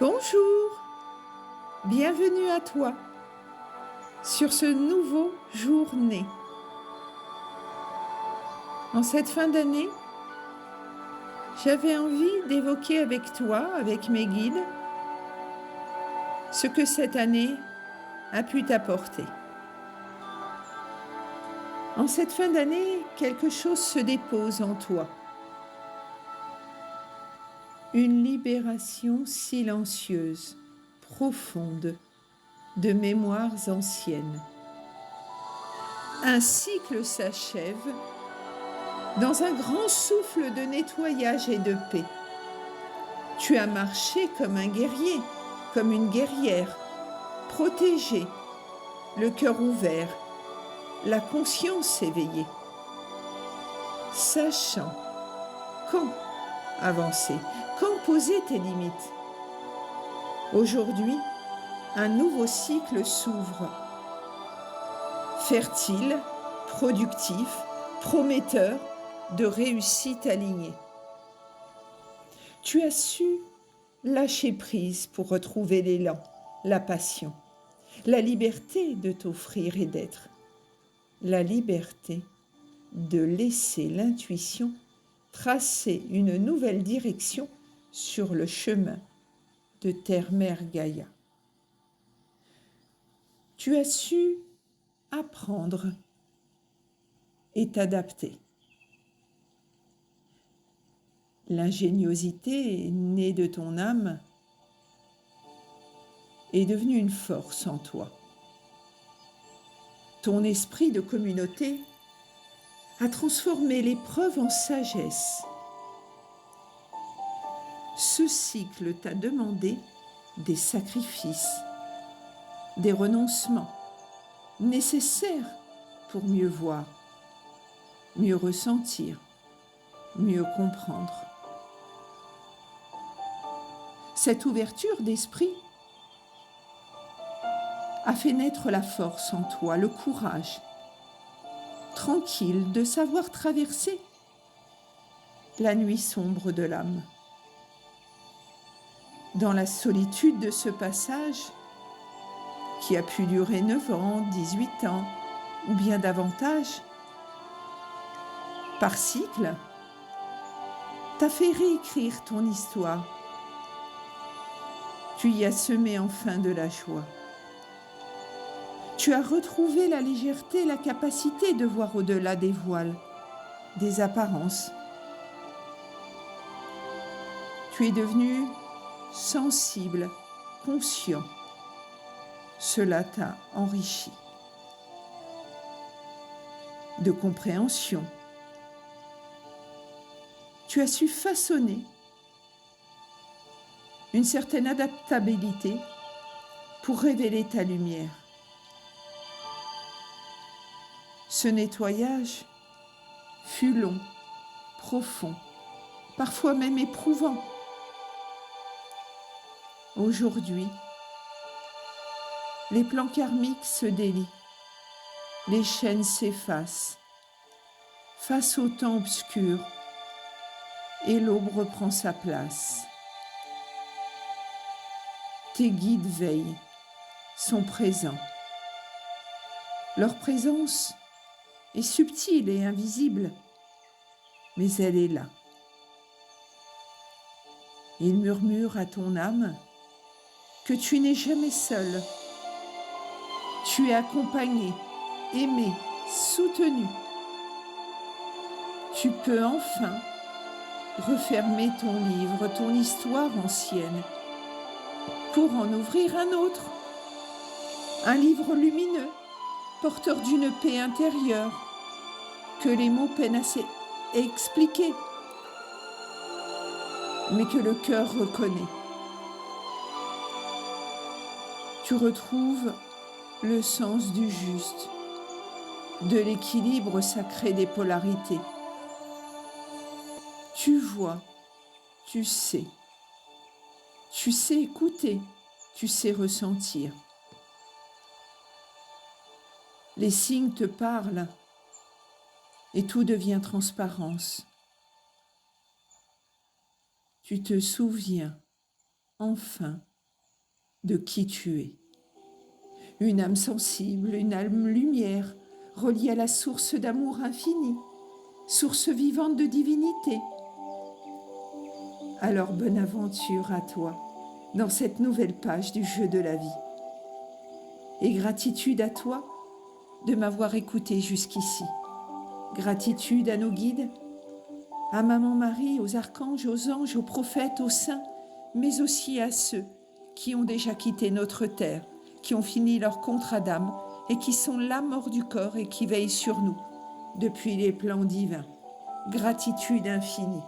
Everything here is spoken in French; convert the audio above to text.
Bonjour, bienvenue à toi sur ce nouveau jour né. En cette fin d'année, j'avais envie d'évoquer avec toi, avec mes guides, ce que cette année a pu t'apporter. En cette fin d'année, quelque chose se dépose en toi. Une libération silencieuse, profonde, de mémoires anciennes. Un cycle s'achève dans un grand souffle de nettoyage et de paix. Tu as marché comme un guerrier, comme une guerrière, protégé, le cœur ouvert, la conscience éveillée, sachant quand avancer, quand poser tes limites. Aujourd'hui, un nouveau cycle s'ouvre, fertile, productif, prometteur de réussite alignée. Tu as su lâcher prise pour retrouver l'élan, la passion, la liberté de t'offrir et d'être, la liberté de laisser l'intuition tracer une nouvelle direction sur le chemin de Terre-Mère Gaïa. Tu as su apprendre et t'adapter. L'ingéniosité née de ton âme est devenue une force en toi. Ton esprit de communauté a transformé l'épreuve en sagesse. Ce cycle t'a demandé des sacrifices, des renoncements nécessaires pour mieux voir, mieux ressentir, mieux comprendre. Cette ouverture d'esprit a fait naître la force en toi, le courage, tranquille de savoir traverser la nuit sombre de l'âme. Dans la solitude de ce passage, qui a pu durer 9 ans, 18 ans, ou bien davantage, par cycle, t'as fait réécrire ton histoire. Tu y as semé enfin de la joie. Tu as retrouvé la légèreté, la capacité de voir au-delà des voiles, des apparences. Tu es devenu sensible, conscient. Cela t'a enrichi de compréhension. Tu as su façonner une certaine adaptabilité pour révéler ta lumière. Ce nettoyage fut long, profond, parfois même éprouvant. Aujourd'hui, les plans karmiques se délient, les chaînes s'effacent, face au temps obscur, et l'aube reprend sa place. Tes guides veillent, sont présents. Leur présence est subtile et invisible, mais elle est là. Ils murmurent à ton âme que tu n'es jamais seul. Tu es accompagné, aimé, soutenu. Tu peux enfin refermer ton livre, ton histoire ancienne, pour en ouvrir un autre. Un livre lumineux, porteur d'une paix intérieure, que les mots peinent à expliquer, mais que le cœur reconnaît. Tu retrouves le sens du juste, de l'équilibre sacré des polarités. Tu vois, tu sais écouter, tu sais ressentir. Les signes te parlent et tout devient transparence. Tu te souviens enfin de qui tu es. Une âme sensible, une âme lumière, reliée à la source d'amour infini, source vivante de divinité. Alors bonne aventure à toi dans cette nouvelle page du jeu de la vie. Et gratitude à toi de m'avoir écouté jusqu'ici. Gratitude à nos guides, à Maman Marie, aux archanges, aux anges, aux prophètes, aux saints, mais aussi à ceux qui ont déjà quitté notre terre, qui ont fini leur contrat d'âme et qui sont l'âme hors du corps et qui veillent sur nous depuis les plans divins. Gratitude infinie.